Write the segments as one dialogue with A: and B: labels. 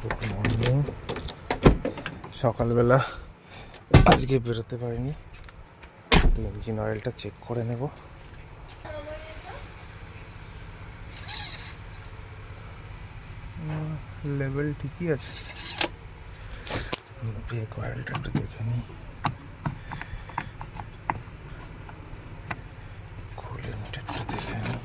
A: Good morning. সকালবেলা আজকে বেরোতে পারিনি, ইঞ্জিন অয়েলটা চেক করে নেব। লেভেল ঠিকই আছে, ব্রেক অয়েলটা একটু দেখে নিই। কুলেন্ট একটু দেখে নিই।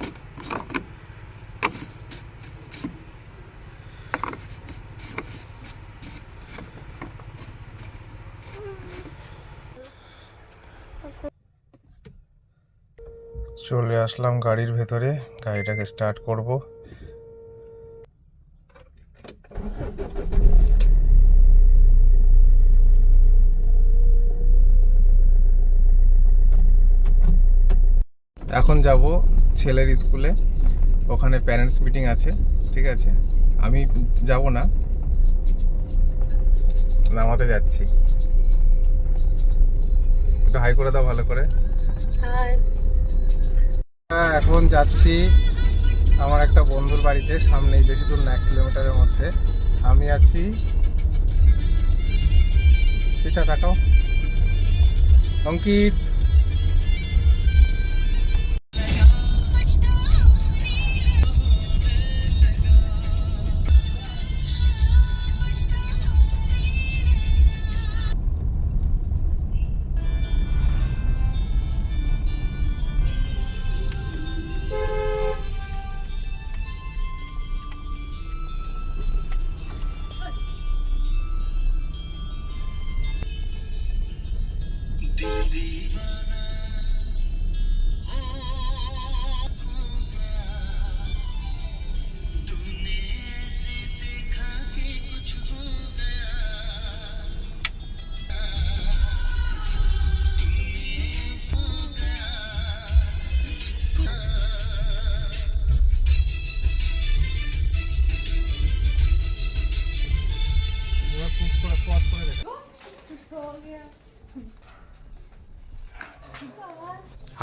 A: চলে আসলাম গাড়ির ভেতরে, গাড়িটাকে স্টার্ট করব। এখন যাব ছেলের স্কুলে, ওখানে প্যারেন্টস মিটিং আছে। ঠিক আছে, আমি যাব না, নামাতে যাচ্ছি। একটু হাই করে দাও ভালো করে।
B: হাই।
A: এখন যাচ্ছি আমার একটা বন্ধুর বাড়িতে, সামনেই, বেশি দূর না, 1 কিলোমিটারের মধ্যে। আমি আছি, সেটা তাকাও অঙ্কিত।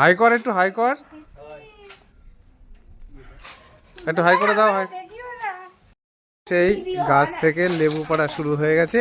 A: হাই কর, একটু হাই কর, একটু হাই করে দাও। হাই। সেই গাছ থেকে লেবু পড়া শুরু হয়ে গেছে।